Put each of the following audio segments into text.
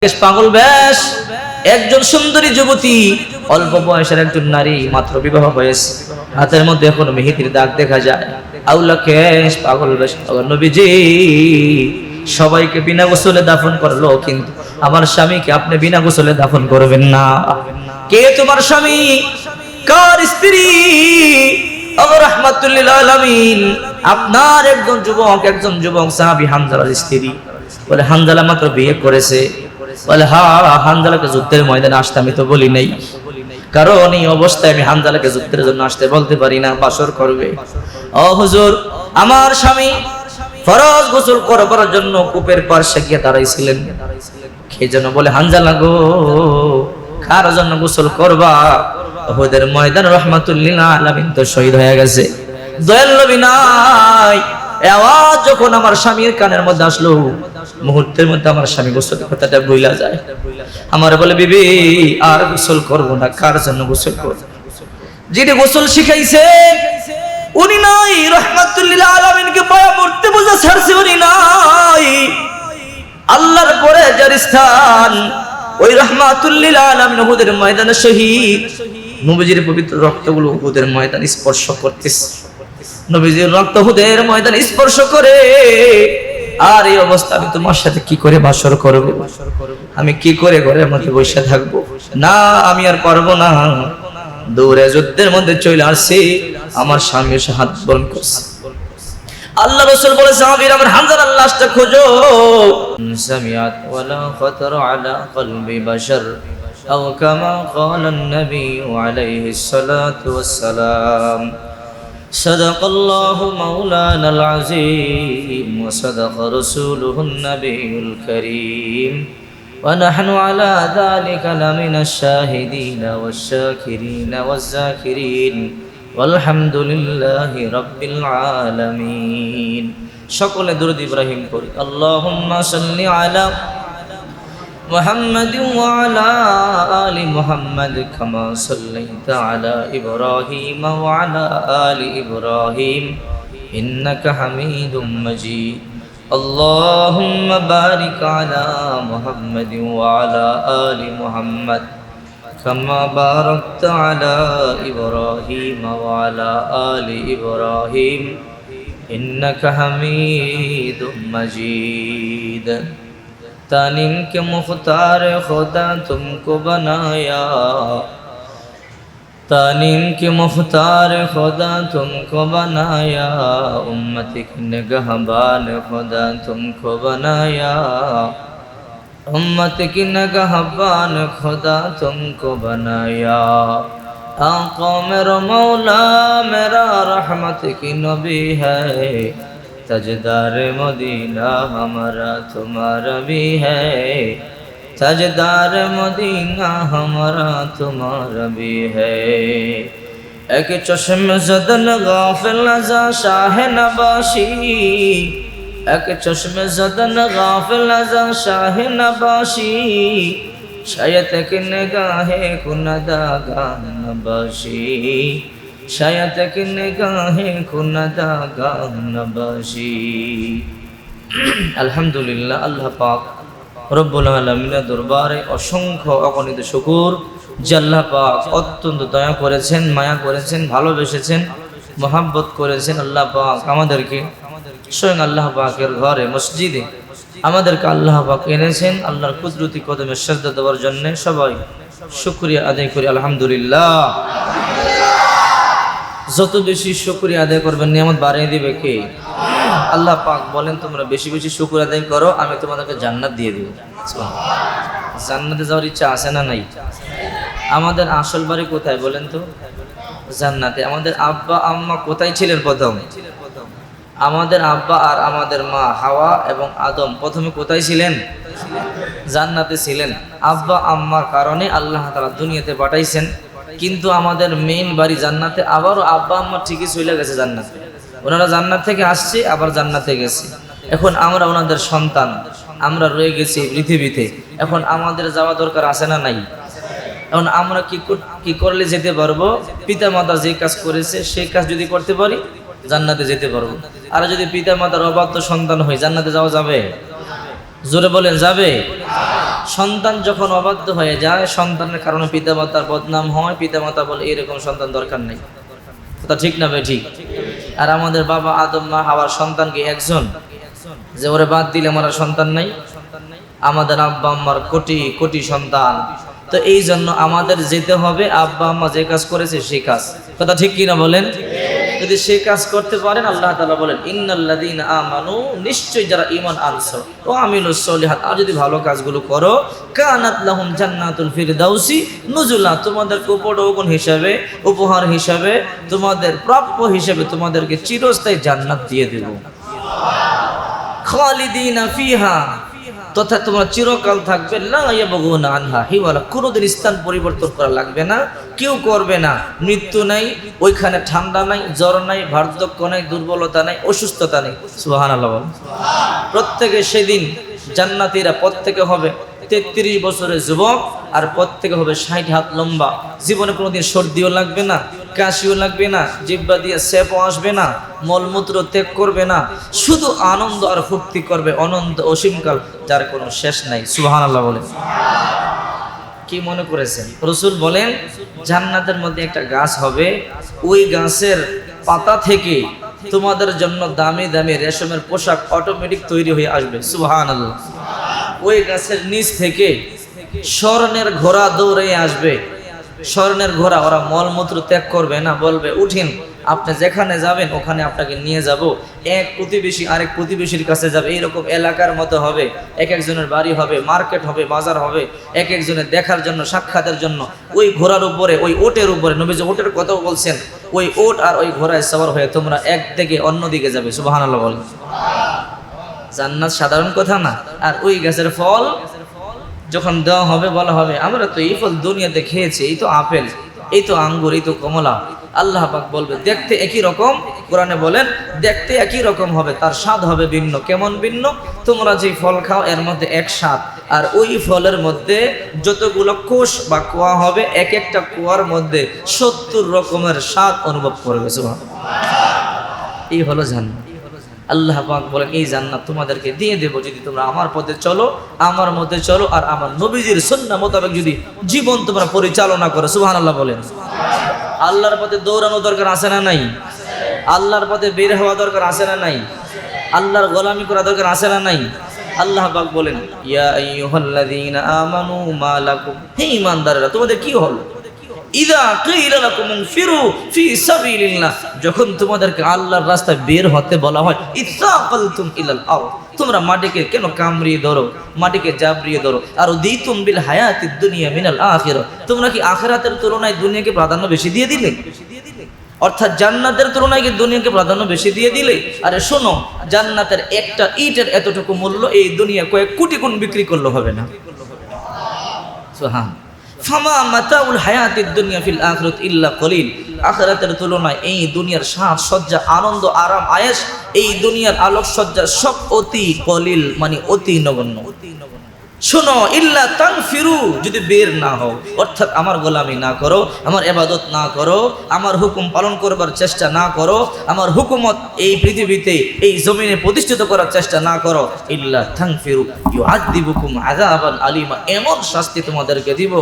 বেশ পাগল বেশ একজন সুন্দরী যুবতী অল্প বয়সের একজন নারী মাত্র বিবাহ হয়েছে, হাতের মধ্যে এখনো মেহেদির দাগ দেখা যায়। আউলা কেশ পাগল বেশ নবীজি সবাইকে বিনা গোসলে দাফন করলো, কিন্তু আমার স্বামীকে আপনি বিনা গোসলে দাফন করবেন না। কে তোমার স্বামী? কার স্ত্রী? রাহমাতুল লিল আলামিন আপনার একজন যুবক সাহাবী হানজালার স্ত্রী। বলে হানজালা মাত্র বিয়ে করেছে? বলে হ্যাঁ, হানজালাকে যুদ্ধের ময়দানে আসতে আমি তো বলি নাই, কারণ এই অবস্থায় আমি হানজালাকে যুদ্ধের জন্য আসতে বলতে পারি না, বাসর করবে। ও হুজুর, আমার স্বামী ফরজ গোসল করার জন্য কূপের পাশে গিয়ে দাঁড়াইছিলেন। কে যেন বলে হানজালা গো, কার জন্য গোসল করবা? উহুদের ময়দান রাহমাতুল লিল আলামিন তো শহীদ হয়ে গেছে, দয়াল নবী নাই। আওয়াজ যখন আমার স্বামীর কানের মধ্যে আসলো, মুহূর্তের মধ্যে আমার স্বামী গোসল কথাটা ভুলা যায়। আমার বলে বিবি আর গোসল করবো না। কার জন্য গোসল করব? যিনি গোসল শিখাইছে উনি নাই, রাহমাতুল লিল আলামিনকে পায়া পড়তে বোঝা ছাড়ছে উনি নাই। আল্লাহর পরে যার স্থান ওই রাহমাতুল লিল আলামিন উহুদের ময়দানে শহীদ। নবীজির পবিত্র রক্তগুলো উহুদের ময়দান স্পর্শ করতেছে, নবীজির রক্ত উহুদের ময়দান স্পর্শ করে। আর এই অবস্থা আমি তোমার সাথে কি করে বাসর করব? আমি কি করে ঘরের মধ্যে বসে থাকবো? না, আমি আর পারবো না। দৌড়ে যুদ্ধের মধ্যে চলে আসছি, আমার স্বামী এসে হাত বরণ করছে। আল্লাহ রাসূল বলে সাহাবীরা আমার হানজালার লাশটা খোঁজো। সামিআত ওয়ালা খাতার আলা কলবি বাশার আও কামা ক্বালা an-নবী আলাইহিস সালাতু ওয়াস সালাম। صدق الله مولانا العظيم وصدق رسوله النبي الكريم ونحن على ذلك لمن الشاهدين والشاكرين والذاكرين والحمد لله رب العالمين। সকলে দুরূদ ইব্রাহিম পড়ি। اللهم صل على محمد وعلى آل محمد كما صليت على إبراهيم وعلى آل إبراهيم إنك حميد مجيد। اللهم بارك على محمد وعلى آل محمد كما باركت على إبراهيم وعلى آل إبراهيم إنك حميد مجيد। तालीम के मुख्तार खुदा तुमको बनाया, तालीम के मुख्तार खुदा तुमको बनाया, उम्मत की निगहबान खुदा तुमको बनाया, उम्मत की निगहबान खुदा तुमको बनाया। आका मेरा मौला मेरा रहमत की नबी है, ताजदार मदीना हमारा तुम्हारा भी है, ताजदार मदीना हमारा तुम्हारा भी है। एक चश्म ज़दन गाफिल नज़ा शाह नबाशी, एक चश्म ज़दन गाफिल नज़ा शाह नबाशी, शायद कि निगाहे कुनदागा नबाशी, शायद कि निगाहे कुनदागा नबाशी। আলহামদুলিল্লাহ, আল্লাহ পাক রব্বুল আলামিনের দরবারে অসংখ্য অগণিত শুকর যে আল্লাহ পাক অত্যন্ত দয়া করেছেন, মায়া করেছেন, ভালোবেসেছেন, মহাব্বত করেছেন। আল্লাহ পাক আমাদেরকে স্বয়ং আল্লাহ পাকের ঘরে মসজিদে আমাদেরকে আল্লাহ পাক এনেছেন আল্লাহর কুদরতি কদমে সিজদা দেওয়ার জন্য। সবাই শুকরিয়া আদায় করি আলহামদুলিল্লাহ। যত বেশি শুকরিয়া আদায় করবেন নিয়ামত বাড়িয়ে দিবে কে? আল্লাহ পাক বলেন তোমরা বেশি বেশি শুকর আদায় করো, আমি তোমাদেরকে জান্নাত দিয়ে দেব। জান্নাতে যাওয়ার ইচ্ছা আছে না নাই? আমাদের আসল বাড়ি কোথায় বলেন তো? জান্নাতে। আমাদের আব্বা আম্মা কোথায় ছিলেন প্রথম? আমাদের আব্বা আর আমাদের মা হাওয়া এবং আদম প্রথমে কোথায় ছিলেন? জান্নাতে ছিলেন। আব্বা আম্মার কারণে আল্লাহ তাআলা দুনিয়াতে পাঠাইছেন, কিন্তু আমাদের মেইন বাড়ি জান্নাতে। আবারও আব্বা আম্মা ঠিকই চলে গেছে জান্নাতে, ওনারা জান্নাত থেকে আসছে আবার জান্নাতে গেছে। এখন আমরা ওনাদের সন্তান, আমরা রয়ে গেছি পৃথিবীতে। এখন আমাদের যাওয়া দরকার আছে না নাই? এখন আমরা কি করলে যেতে পারবো? পিতা মাতা যে কাজ করেছে সেই কাজ যদি করতে পারি জান্নাতে যেতে পারবো। আর যদি পিতা মাতার অবাধ্য সন্তান হয় জান্নাতে যাওয়া যাবে? জোরে বলেন যাবে? সন্তান যখন অবাধ্য হয়ে যায়, সন্তানের কারণে পিতামাতার বদনাম হয়, পিতামাতা বলে এরকম সন্তান দরকার নেই। কথা ঠিক না ভাই? ঠিক। আর আমাদের বাবা আদম মা হাওয়ার সন্তান কি একজন, যে ওরে বাদ দিলে আমার আর সন্তান নাই? আমাদের আব্বা আম্মার কোটি কোটি সন্তান। তো এই জন্য আমাদের যেতে হবে আব্বা আম্মা যে কাজ করেছে সেই কাজ। কথা ঠিক কিনা বলেন? যদি সেই কাজ করতে পারেন, আল্লাহ তাআলা বলেন ইন্নাল্লাযীনা আমানু, নিশ্চয় যারা ঈমান আনছো, ও আমিলুস সলিহাত, আর যদি ভালো কাজগুলো করো, কানাত লাহুম জান্নাতুল ফিরদাউসি নুজুলা, তোমাদেরকে উপঢৌকন হিসাবে, উপহার হিসাবে, তোমাদের প্রাপ্য হিসাবে তোমাদেরকে চিরস্থায়ী জান্নাত দিয়ে দেব। খালিদিনা ফিহা, তথা তোমরা চিরকাল থাকবে, লা ইয়াবগুনা আনহা হিওয়ালা, কোনোদিন স্থান পরিবর্তন করা লাগবে না, কেউ করবে না। মৃত্যু নাই ওইখানে, ঠান্ডা নাই, জ্বর নাই, বার্ধক্য নাই, দুর্বলতা নাই, অসুস্থতা নেই। সুবহানাল্লাহ। প্রত্যেকে সেদিন জান্নাতীরা প্রত্যেকে হবে 33 বছরের যুবক, আর প্রত্যেকে হবে 60 হাত লম্বা। জীবনে কোনোদিন সর্দিও লাগবে না, কাশিও লাগবে না, জিহ্বা দিয়ে স্যাপও আসবে না, মলমূত্র ত্যাগ করবে না, শুধু আনন্দ আর ফুর্তি করবে অনন্ত অসীমকাল, যার কোনো শেষ নাই। সুবহানাল্লাহ বলেন। কি মনে করেছেন? রাসূল বলেন জান্নাতের মধ্যে একটা গাছ হবে, ওই গাছের পাতা থেকে তোমাদের জন্য দামি দামি রেশমের পোশাক অটোমেটিক তৈরি হয়ে আসবে। সুবহানাল্লাহ। ওই গাছের নিচ থেকে স্বর্ণের ঘোড়া দৌড়ে আসবে। স্বর্ণের ঘোড়া, ওরা মলমূত্র ত্যাগ করবে না, বলবে উঠিন, আপনি যেখানে যাবেন ওখানে আপনাকে নিয়ে যাব। এক প্রতিবেশী আরেক প্রতিবেশীর কাছে যাবে, এইরকম এলাকার মতো হবে। এক একজনের বাড়ি হবে, মার্কেট হবে, বাজার হবে, এক একজনের দেখার জন্য, সাক্ষাতের জন্য। ওই ঘোড়ার উপরে, ওই ওটের উপরে, নবীজি ওটের কথাও বলছেন, ওই ওট আর ওই ঘোড়ায় সওয়ার হয়ে তোমরা এক দিকে অন্য দিকে যাবে। সুবহানাল্লাহ বলেন। জান্নাত সাধারণ কথা না। আর ওই গাছের ফল যখন দেওয়া হবে, বলা হবে আমরা তো এই ফল দুনিয়াতে খেয়েছি, এই তো আপেল, এই তো আঙ্গুর, এই তো কমলা। আল্লাহ পাক বলবে দেখতে একই রকম, কোরআনে বলেন দেখতে একই রকম হবে, তার স্বাদ হবে ভিন্ন। কেমন ভিন্ন? তোমরা যে ফল খাও এর মধ্যে এক স্বাদ, আর ওই ফলের মধ্যে যতগুলো কোষ বা কোয়া হবে, এক একটা কোয়ার মধ্যে 70 রকমের স্বাদ অনুভব করবে। সুবহানাল্লাহ। এই হলো জান্নাত। আল্লাহ পাক বলেন এই জান্নাত তোমাদেরকে দিয়ে দেব যদি তোমরা আমার পথে চলো, আমার মধ্যে চলো, আর আমার নবীজির সুন্নাহ মোতাবেক যদি জীবন তোমরা পরিচালনা করো। সুবহানাল্লাহ বলেন। আল্লাহর পথে দৌড়ানো দরকার আছে না নাই? আল্লাহর পথে বের হওয়া দরকার আছে না নাই? আল্লাহর গোলামি করা দরকার আছে না নাই? আল্লাহ পাক বলেন ইয়া আইয়ুহাল্লাযীনা আমানু মা লাকুম, হে ঈমানদাররা তোমাদের কি হলো, ইযা কিলা লাকুম ইনফিরু ফি সাবিলিল্লাহ, যখন তোমাদেরকে আল্লাহর রাস্তায় বের হতে বলা হয়, ইত্তাকালতুম ইলাল আরদ, তোমরা মাটিকে কেন কামড়িয়ে ধরো, মাটিকে জাবরিয়ে ধরো। আর দিতুম বিল হায়াতিদ দুনিয়া মিনাল আখিরা, তোমরা কি আখিরাতের তুলনায় দুনিয়াকে প্রাধান্য বেশি দিয়ে দিলে? অর্থাৎ জান্নাতের তুলনায় কি দুনিয়াকে প্রাধান্য বেশি দিয়ে দিলে? আরে শোনো, জান্নাতের একটা ইটের এতটুকু মূল্য এই দুনিয়া কয়েক কোটি গুণ বিক্রি করলে হবে না। সুবহান। ফামা মাতাউল হায়াতিদ দুনিয়া ফিল আখিরাত ইল্লা কলিল, আখিরাতের তুলনায় এই দুনিয়ার সাজ সজ্জা, আনন্দ, আরাম, আয়েশ, এই দুনিয়ার আলোকসজ্জা সব অতি কলিল, মানে অতি নগণ্য। শোনো, ইল্লা তানফিরু, যদি বের না হও, অর্থাৎ আমার গোলামি না করো, আমার ইবাদত না করো, আমার হুকুম পালন করবার চেষ্টা না করো, আমার হুকুমত এই পৃথিবীতে এই জমিনে প্রতিষ্ঠিত করার চেষ্টা না করো, ইল্লা তানফিরু ইউআযিবুকুম আযাবান আলিমা, এমন শাস্তি তোমাদেরকে দিব,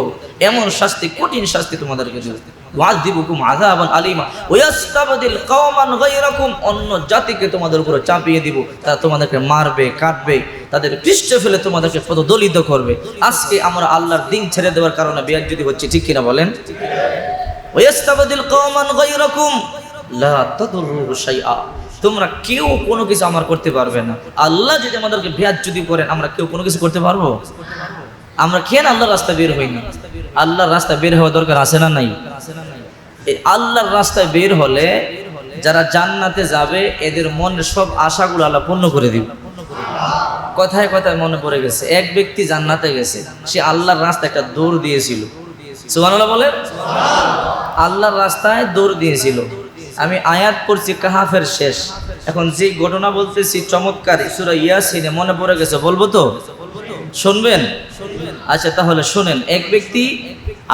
এমন শাস্তি, কঠিন শাস্তি তোমাদেরকে দিব। ইউআযিবুকুম আযাবান আলিমা ওয়া ইয়াস্তাবদিল কওমান গায়রাকুম, অন্য জাতিকে তোমাদের উপরে চাপিয়ে দিব, তারা তোমাদেরকে মারবে, কাটবে, তাদের পৃষ্ঠে ফেলে তোমাদেরকে পদদলিত করবে। আজকে আমরা আল্লাহর দিন ছেড়ে দেওয়ার কারণে বেয়াদবি হচ্ছে, ঠিক কিনা বলেন? ওয়াস্তাবদিল কওমান গায়রাকুম লা তাদুররু শাইআ, তোমরা কেউ কোনো কিছু আমার করতে পারবে না। আল্লাহ যদি আমাদেরকে বেয়াদবি করেন, আমরা কেউ কোনো কিছু করতে পারবো? আমরা কেন আল্লাহর রাস্তায় বের হই না? আল্লাহর রাস্তায় বের হওয়া দরকার আছে না নাই? আল্লাহর রাস্তায় বের হলে যারা জান্নাতে যাবে, এদের মনের সব আশাগুলো আল্লাহ পূর্ণ করে দিবে। কথায় কথায় মনে পড়ে গেছে, এক ব্যক্তি জান্নাতে গেছে, সে আল্লাহর রাস্তায় একটা দৌড় দিয়েছিল। সুবহানাল্লাহ বলেন। আল্লাহর রাস্তায় দৌড় দিয়েছিল। আমি আয়াত পড়ছি কাহাফের শেষ, এখন যে ঘটনা বলতেছি চমৎকার, সূরা ইয়াসিনে মনে পড়ে গেছে, বলবো তো? শুনবেন? আচ্ছা তাহলে শুনেন। এক ব্যক্তি,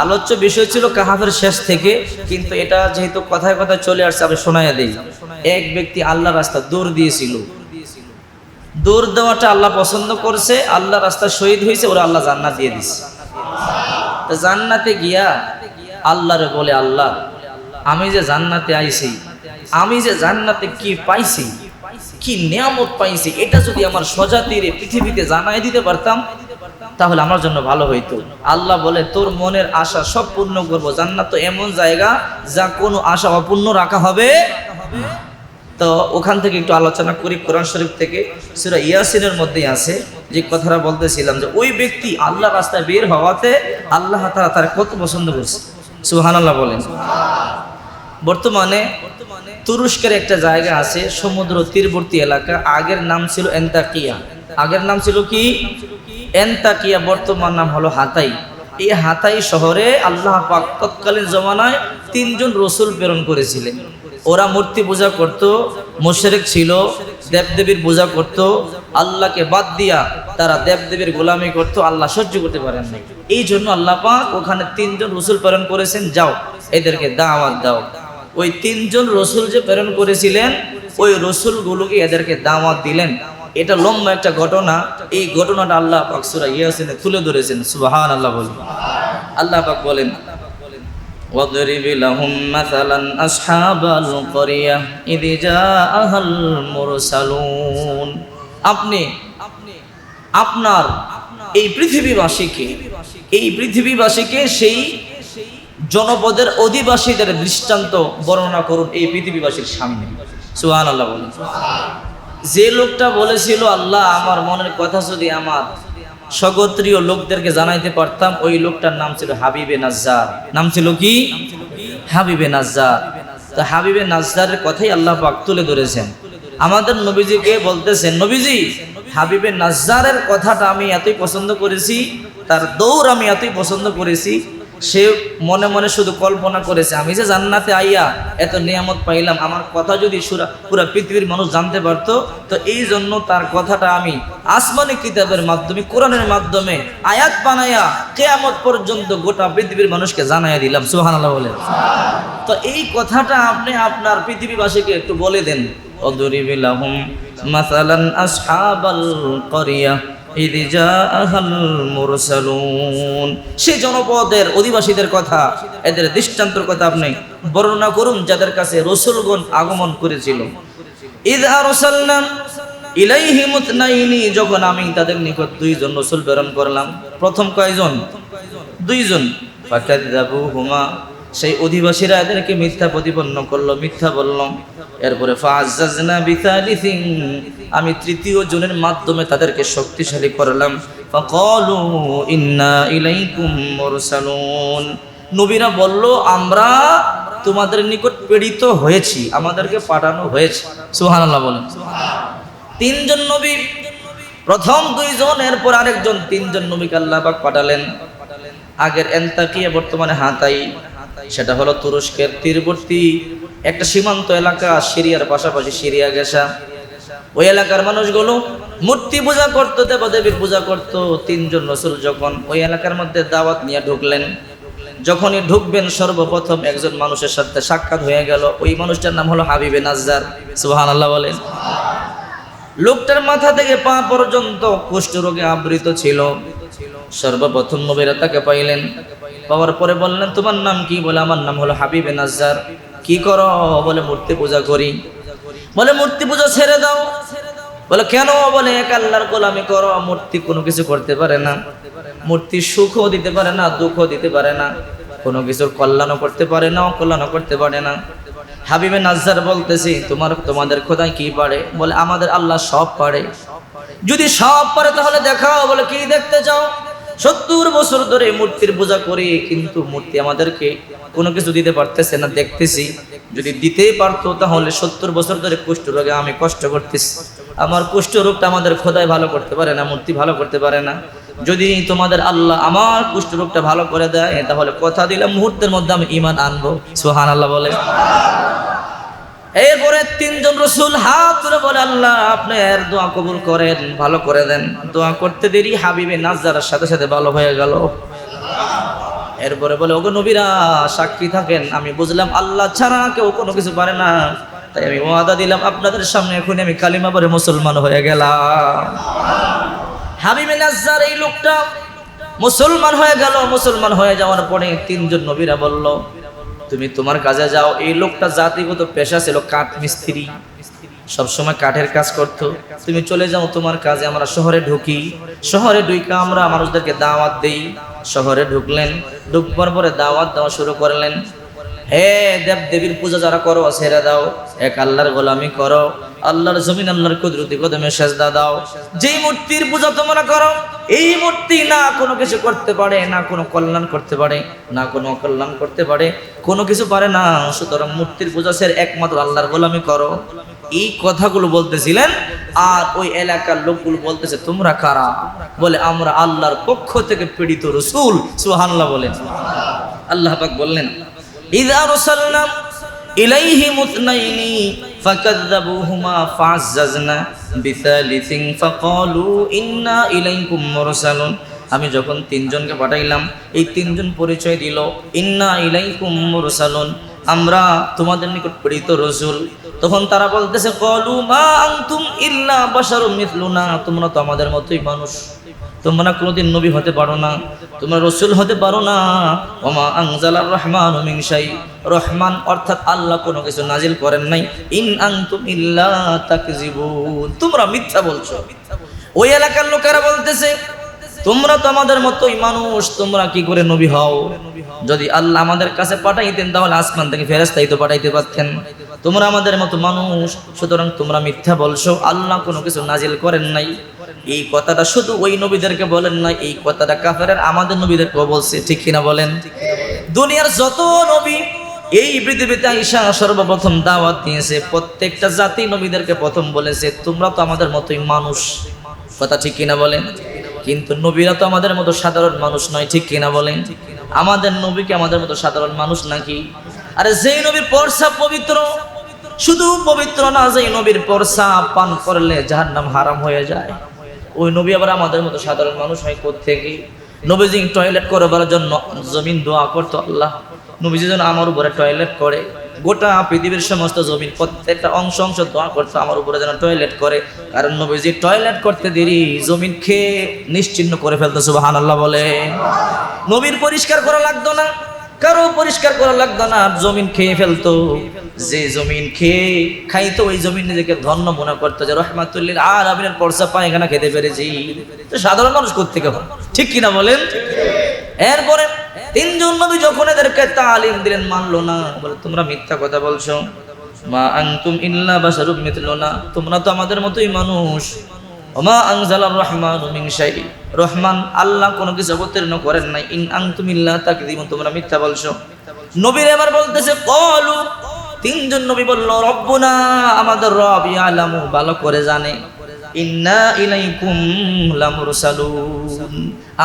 আলোচ্য বিষয় ছিল কাহাফের শেষ থেকে, কিন্তু এটা যেহেতু কথায় কথায় চলে আসছে, আমি শোনাইয়া দিই। এক ব্যক্তি আল্লাহর রাস্তা দৌড় দিয়েছিল, দৌড় দেওয়াটা আল্লাহ পছন্দ করছে, আল্লাহ রাস্তা শহীদ হয়েছে, ওরা আল্লাহ জান্নাত দিয়ে দিছে। তো জান্নাতে গিয়া আল্লাহরে বলে, আল্লাহ আমি যে জান্নাতে আইছি, আমি যে জান্নাতে কি পাইছি, কি নিয়ামত পাইছি, এটা যদি আমার স্বজাতির পৃথিবীতে জানাই দিতে পারতাম তাহলে আমার জন্য ভালো হইতো। আল্লাহ বলে, তোর মনের আশা সব পূর্ণ করবো। জান্নাত তো এমন জায়গা যা কোনো আশা অপূর্ণ রাখা হবে। তো ওখান থেকে একটু আলোচনা করি। কোরআন শরীফ থেকে সূরা ইয়াসিনের মধ্যেই আছে যে কথাটা বলতেছিলাম, যে ওই ব্যক্তি আল্লাহ রাস্তায় বের হওয়াতে আল্লাহ তাআলা তার কত পছন্দ করছে। সুবহানাল্লাহ বলেন। বর্তমানে তুরস্কের একটা জায়গা আছে, সমুদ্র তীরবর্তী এলাকা। আগের নাম ছিল এন্তাকিয়া। আগের নাম ছিল কি? এন্তাকিয়া। বর্তমান নাম হলো হাতাই। এই হাতাই শহরে আল্লাহ পাক তৎকালীন জমানায় 3 জন রসুল প্রেরণ করেছিলেন। ওরা মূর্তি পূজা করত, মুশরিক ছিল, দেবদেবীর পূজা করত, আল্লাহকে বাদ দিয়া তারা দেবদেবীর গোলামি করত। আল্লাহ সহ্য করতে পারেন না, এই জন্য আল্লাহ পাক ওখানে 3 জন রসুল প্রেরণ করেছেন, যাও এদেরকে দাওয়াত দাও। ওই 3 জন রসুল যে প্রেরণ করেছিলেন, ওই রসুলগুলোকে এদেরকে দাওয়াত দিলেন। এটা লম্বা একটা ঘটনা। এই ঘটনাটা আল্লাহ পাক সূরা ইয়াসিনে তুলে ধরেছেন। সুবহানাল্লাহ বলেন। আল্লাহ পাক বলেন, وَاضْرِبْ لَهُمْ مَثَلًا أَصْحَابَ الْقَرْيَةِ إِذْ جَاءَهَا الْمُرْسَلُونَ। আপনি আপনার এই পৃথিবীবাসীকে সেই জনপদের অধিবাসীদের দৃষ্টান্ত বর্ণনা করুন এই পৃথিবীবাসীর সামনে। সুবহানাল্লাহ বলেন। যে লোকটা বলেছিল, আল্লাহ আমার মনের কথা যদি আমার স্বগোত্রীয় লোকদেরকে জানাইতে পারতাম, ওই লোকটার নাম ছিল হাবিবে নাজ্জার। নাম ছিল কি? হাবিবে নাজ্জার। তো হাবিবে নাজ্জারের কথাই আল্লাহ পাক তুলে ধরেছেন। আমাদের নবীজিকে বলতেছেন, নবীজি হাবিবে নাজ্জারের কথাটা আমি এতই পছন্দ করেছি, তার দৌড় আমি এতই পছন্দ করেছি, সে মনে মনে শুধু কল্পনা করেছে, আমি যে জান্নাতে আইয়া এত নিয়ামত পাইলাম, আমার কথা যদি পুরা পৃথিবীর মানুষ জানতে পারতো, তো এই জন্য তার কথাটা আমি আসমানি কিতাবের মাধ্যমে, কোরআনের মাধ্যমে আয়াত বানায়া কিয়ামত পর্যন্ত গোটা পৃথিবীর মানুষকে জানাইয়া দিলাম। সুবহানাল্লাহ বলেন। তো এই কথাটা আপনি আপনার পৃথিবীবাসীকে একটু বলে দেন। অদরিব লাহুম মাসালান আসহাবাল ক্বরিয়া ইয জাআহাল মুরসালুন। সেই জনপদের অধিবাসীদের কথা, এদের দৃষ্টান্তের কথা আপনি বর্ণনা করুন, যাদের কাছে রাসূলগণ আগমন করেছিল। ইয আরসালনা ইলাইহিম ইতনাইনি, যখন আমি তাদের নিকট 2 জন রাসূল প্রেরণ করলাম। প্রথম কয়জন? 2 জন। ফাকাযাবুহুমা, সেই অধিবাসীরা এদেরকে মিথ্যা প্রতিপন্ন করলো, মিথ্যা বলল। এরপরে ফাআযাজনা বিসালিসিন, আমি 3য় জনের মাধ্যমে তাদেরকে শক্তিশালী করলাম। ফাকালু ইন্না ইলাইকুম মুরসালুন, নবীরা বলল আমরা তোমাদের নিকট প্রেরিত হয়েছি, আমাদেরকে পাঠানো হয়েছে। সুবহানাল্লাহ বলেন। 3 জন নবী, প্রথম 2 জন, এরপর আরেকজন, 3 জন নবীকে আল্লাহ পাক পাঠালেন। আগের এন্তাকিয়া, বর্তমানে হাতাই। সেটা হলো তুরস্কের তীরবর্তী একটা সীমান্ত এলাকা, সিরিয়ার পাশাপাশি, সিরিয়া গেসা। ওই এলাকার মানুষগুলো মূর্তি পূজা করতো, দেবদেবীর পূজা করতো। 3 জন রাসূল যখন ওই এলাকার মধ্যে দাওয়াত নিয়ে ঢুকলেন, যখনই ঢুকবেন সর্বপ্রথম একজন মানুষের সাথে সাক্ষাৎ হয়ে গেল। ওই মানুষটার নাম হলো হাবিবে নাজ্জার। সুবহানাল্লাহ বলেন। লোকটার মাথা থেকে পা পর্যন্ত কুষ্ঠ রোগে আবৃত ছিল। সর্বপ্রথম নবীরা তাকে পাইলেন, পাওয়ার পরে বললেন, তোমার নাম কি? বলে, আমার নাম হলো হাবিবে নাজ্জার। কি করো? বলে, মূর্তি পূজা করি। বলে, মূর্তি পূজা ছেড়ে দাও। বলে, কেন? বলে, এক আল্লাহর গোলামি করো। মূর্তি কোনো কিছু করতে পারে না, মূর্তি সুখও দিতে পারে না, দুঃখও দিতে পারে না, কোনো কিছুর কল্যাণও করতে পারে না, অকল্যাণও করতে পারে না। হাবিবে নাজ্জার বলতেছি, তোমাদের খোদা কি পারে? বলে, আমাদের আল্লাহ সব পারে। যদি সব পারে তাহলে দেখাও। বলে, কি দেখতে চাও? 70 বছর ধরে মূর্তির পূজা করি, কিন্তু মূর্তি আমাদেরকে কোনো কিছু দিতে পারতেছে না, দেখতেছি। যদি দিতেই পারতো তাহলে 70 বছর ধরে কুষ্ঠ রোগে আমি কষ্ট করতেছি। আমার কুষ্ঠ রোগটা আমাদের খোদাই ভালো করতে পারে না, মূর্তি ভালো করতে পারে না। যদি তোমাদের আল্লাহ আমার কুষ্ঠ রোগটা ভালো করে দেয়, তাহলে কথা দিলাম মুহূর্তের মধ্যে আমি ঈমান আনবো। সুবহানাল্লাহ বলে। এরপরে 3 জন রাসূল হাত তুলে বলে, আল্লাহ আপনি এর দোয়া কবুল করেন, ভালো করে দেন। দোয়া করতে দেরি হাবিবে নাজ্জারের সাথে সাথে ভালো হয়ে গেল। এরপরে বলে, ওগো নবীরা সাক্ষী থাকেন, আমি বুঝলাম আল্লাহ ছাড়া কেউ কোনো কিছু পারে না। তাই আমি ওয়াদা দিলাম আপনাদের সামনে এখন আমি কালিমা পড়ে মুসলমান হয়ে গেলাম। হাবিবে নাজ্জার এই লোকটা মুসলমান হয়ে গেল। মুসলমান হয়ে যাওয়ার পরে তিনজন নবীরা বলল, তুমি তোমার কাজে যাও। এই লোকটা জাতিগত পেশা ছিল কাঠ মিস্ত্রি, সবসময় কাঠের কাজ করত। তুমি চলে যাও তোমার কাজে, আমরা শহরে ঢুকি। শহরে ঢুকে আমরা মানুষদেরকে দাওয়াত দেই। শহরে ঢুকলেন, ঢুকবার পরে দাওয়াত দেওয়া শুরু করলেন। হে দেব দেবীর পূজা যারা করো ছেড়ে দাও, এক আল্লাহর গোলামি করো, আল্লাহর জমিন আল্লাহর কুদরতি কদমে সেজদা দাও। যেই মূর্তির পূজা তোমরা করো, এই মূর্তি না কোনো কিছু করতে পারে, না কোনো কল্যাণ করতে পারে, না কোনো অকল্যাণ করতে পারে, কোনো কিছু পারে না। সুতরাং মূর্তির পূজা ছেড়ে একমাত্র আল্লাহর গোলামি করো। এই কথাগুলো বলতেছিলেন। আর ওই এলাকার লোকগুলো বলতেছে, তোমরা কারা? বলে, আমরা আল্লাহর পক্ষ থেকে প্রেরিত রাসূল। সুবহানাল্লাহ বলেন। আল্লাহ পাক বললেন, ইযা আরসালনা ইলাইহিম ইসনাইনি ফাকাযযাবুহুমা ফাআযাযনা বিসালিসিন ফাকালু ইন্না ইলাইকুম মুরসালুন। আমি যখন তিনজনকে পাঠাইলাম, এই তিনজন পরিচয় দিল, ইন্না ইলাইকুম মুরসালুন, আমরা তোমাদের নিকট প্রেরিত রাসূল। তখন তারা বলতেছে, ক্বালু মা আনতুম ইল্লা বাশারুম মিথলুনা, তোমরা তো আমাদের মতোই মানুষ, তোমরা কোনোদিন নবী হতে পারো না, তোমরা রাসূল হতে পারো না। ওমা আনজালার রহমানু মিন শাই, রহমান অর্থাৎ আল্লাহ কোনো কিছু নাজিল করেন নাই। ইন আনতুম ইল্লা তাকযিবুন, তোমরা মিথ্যা বলছো। ওই এলাকার লোকেরা বলতেছে, তোমরা তো আমাদের মতোই মানুষ, তোমরা কি করে নবী হও? যদি আল্লাহ আমাদের কাছে পাঠাইতেন তাহলে আসমান থেকে ফেরেশতাই তো পাঠাইতে পারতেন। তোমরা আমাদের মতো মানুষ, সুতরাং তোমরা মিথ্যা বলছো, আল্লাহ কোনো কিছু নাজিল করেন নাই। এই কথাটা শুধু ওই নবীদেরকে বলেন না, এই কথাটা কাফেরের আমাদের নবীদেরকেও বলছে, ঠিক কিনা বলেন? দুনিয়ার যত নবী এই পৃথিবীতে আইসা সর্বপ্রথম দাওয়াত দিয়েছে, প্রত্যেকটা জাতি নবীদেরকে প্রথম বলেছে, তোমরা তো আমাদের মতোই মানুষ। কথা ঠিক কিনা বলেন? কিন্তু নবীরা তো আমাদের মতো সাধারণ মানুষ নয়, ঠিক কিনা বলেন? আমাদের নবী কি আমাদের মতো সাধারণ মানুষ নাকি? আরে যেই নবীর প্রস্রাব পবিত্র, শুধু পবিত্র না, যেই নবীর প্রস্রাব পান করলে জাহান্নাম হারাম হয়ে যায়, ওই নবী আবার আমাদের মতো সাধারণ মানুষ হয় কোত্থেকে? নবীজি টয়লেট করবার জন্য জমিন দোয়া করতো, আল্লাহ নবীজি যেন আমার উপরে টয়লেট করে। গোটা পৃথিবীর সমস্ত জমিন প্রত্যেকটা অংশ অংশ দোয়া করতো আমার উপরে যেন টয়লেট করে, কারণ নবীজি টয়লেট করতে দেরি জমিন খেয়ে নিশ্চিহ্ন করে ফেলতো। সুবহানাল্লাহ বলে। নবীর পরিষ্কার করা লাগতো না, কারো পরিষ্কার করা লাগতো না, জমিন খেয়ে ফেলতো। যে জমিন খেয়ে খাইতো ওই জমিন নিজেকে ধন্য মনে করতো, যে রহমাতুল লিল আলামিনের পরসা পায়খানা খেতে পেরেছি। তো সাধারণ মানুষ কোত্থেকে হয়, ঠিক কিনা বলেন? এরপরে তিনজন নবী যখন এদেরকে তালিম দিলেন, মানলো না, বলে তোমরা মিথ্যা কথা বলছো। মা আনতুম ইল্লা বাশারুম মিথলুনা, তোমরা তো আমাদের মতোই মানুষ। ওমা আনজালার রহমানু মিন শাই, রহমান আল্লাহ কোনো কিছু অবতীর্ণ করেন নাই। ইন আনতুম ইল্লা তাকযিবুন, তোমরা মিথ্যা বলছো। নবীর এবার বলতেছে, ক্বালু, তিনজন নবী বলল, রব্বুনা, আমাদের রব, ইয়ালামু, ভালো করে জানে, ইন্না ইলাইকুম লামুরসালুন,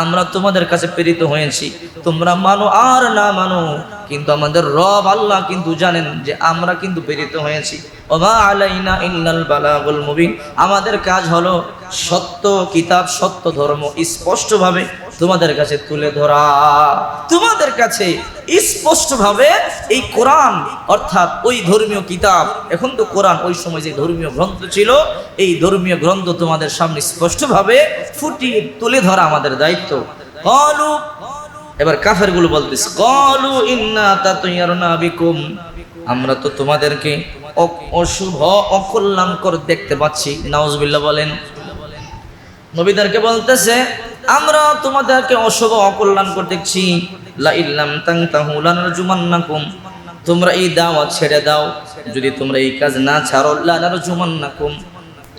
আমরা তোমাদের কাছে প্রেরিত হয়েছি। তোমরা মানো আর না মানো, কিন্তু আমাদের রব আল্লাহ কিন্তু জানেন যে আমরা কিন্তু প্রেরিত হয়েছি। ওমা আলাইনা ইল্লাল বালাগুল মুবিন, আমাদের কাজ হলো সত্য কিতাব, সত্য ধর্ম স্পষ্টভাবে তোমাদের কাছে তুলে ধরা। তোমাদের কাছে স্পষ্টভাবে এই কোরআন অর্থাৎ ওই ধর্মীয় কিতাব, এখন তো কোরআন, ওই সময় যে ধর্মীয় গ্রন্থ ছিল, এই ধর্মীয় গ্রন্থ তোমাদের সামনে স্পষ্টভাবে ফুটিয়ে তুলে ধরা আমাদের দায়িত্ব। ক্বালু, এবার কাফেরগুলো বলতেছে, ক্বালু ইন্না তাতায়ারনা বিকুম, আমরা তো তোমাদেরকে অশুভ অকল্যাণকর দেখতে পাচ্ছি। নাউজুবিল্লাহ বলেন। নবীদেরকে বলতেছে, আমরা তোমাদেরকে অশুভ অকল্যাণকর দেখছি। লা ইল্লাম তানতাহু লানারজুমান্নাকুম, তোমরা এই দাওয়াত ছেড়ে দাও, যদি তোমরা এই কাজ না ছাড়ো, লানারজুমান্নাকুম,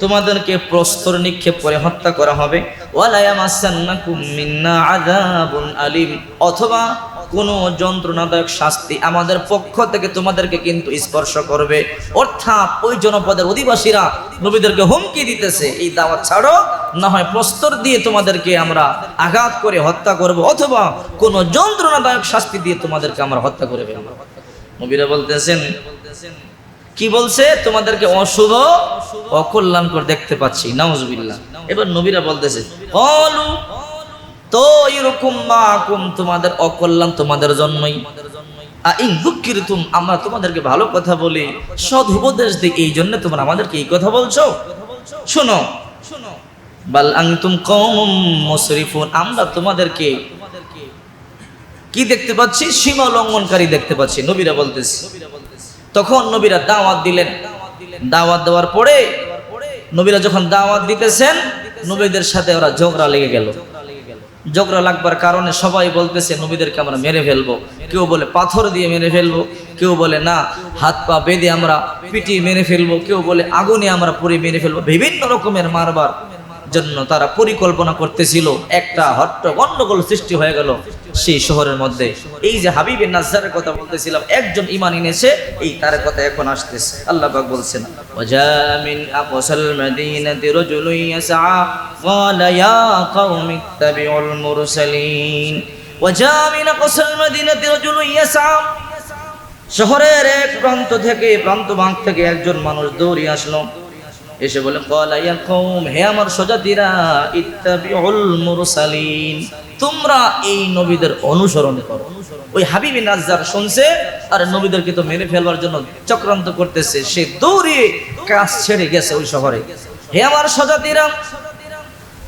তোমাদেরকে প্রস্তর নিক্ষেপ করে হত্যা করা হবে। ওয়ালা ইয়ামাসান্নাকুম মিন্না আযাবুন আলিম, অথবা কোনো যন্ত্রণাদায়ক শাস্তি আমাদের পক্ষ থেকে তোমাদেরকে কিন্তু স্পর্শ করবে। অর্থাৎ ওই জনপদের অধিবাসীরা নবীদেরকে হুমকি দিতেছে, এই দাওয়াত ছাড়ো, না হয় প্রস্তর দিয়ে তোমাদেরকে আমরা আঘাত করে হত্যা করব, অথবা কোনো যন্ত্রণাদায়ক শাস্তি দিয়ে তোমাদেরকে আমরা হত্যা করে ফেলব। নবীরা বলতেছেন, কি বলছে? তোমাদেরকে অশুভ অকল্যাণকর দেখতে পাচ্ছি। নাউজুবিল্লাহ। এবার নবীরা বলতেছে, ক্বালু, তো এরকম মাকুম, তোমাদের অকল্যাণ তোমাদের জন্যই। আইন যুক্কিরতুম, আমরা তোমাদেরকে ভালো কথা বলি, সৎ উপদেশ দিই, এই জন্য তোমরা আমাদেরকে এই কথা বলছো? শোনো, বাল আনতুম কওমুম মুসরিফুন, আমরা তোমাদেরকে কি দেখতে পাচ্ছি? সীমা লঙ্ঘনকারী দেখতে পাচ্ছি। নবীরা বলতেছে, তখন নবীরা দাওয়াত দিলেন। দাওয়াত দেওয়ার পরে নবীরা যখন দাওয়াত দিতেছেন, নবীদের সাথে ওরা ঝগড়া লেগে গেল। ঝগড়া লাগবার কারণে সবাই বলতেছে নবীদেরকে আমরা মেরে ফেলবো। কেউ বলে পাথর দিয়ে মেরে ফেলবো, কেউ বলে না হাত পা বেঁধে আমরা পিটিয়ে মেরে ফেলবো, কেউ বলে আগুনে আমরা পুড়ে মেরে ফেলবো। বিভিন্ন রকমের মারবার জন্য তারা পরিকল্পনা করতেছিল। একটা হট্ট গন্ডগোল সৃষ্টি হয়ে গেল সেই শহরের মধ্যে। এই যে হাবিব নাজ্জারের কথা বলতেছিলাম, একজন ঈমান এনেছে, এই তার কথা এখন আসতেছে। আল্লাহ পাক বলছেন, ওয়াজা মিন আকসাল মাদিনাতি রাজুলুন ইয়াসআ ক্বালা ইয়া কওমি ইত্তাবিউল মুরসালিন। ওয়াজা মিন আকসাল মাদিনাতি রাজুলুন ইয়াসআ, শহরের এক প্রান্ত থেকে প্রান্ত ভাগ থেকে একজন মানুষ দৌড়ে আসলো, এসে বলে ক্বালা ইয়া কওম, হে আমার স্বজাতিরা, ইত্তাবিউল মুরসালিন, তোমরা এই নবীদের অনুসরণ করো। ওই হাবিব নাজ্জার শুনছে আর নবীদেরকে তো মেরে ফেলবার জন্য চক্রান্ত করতেছে, সে দৌড়ে কাজ ছেড়ে গেছে ওই শহরে। হে আমার স্বজাতিরা,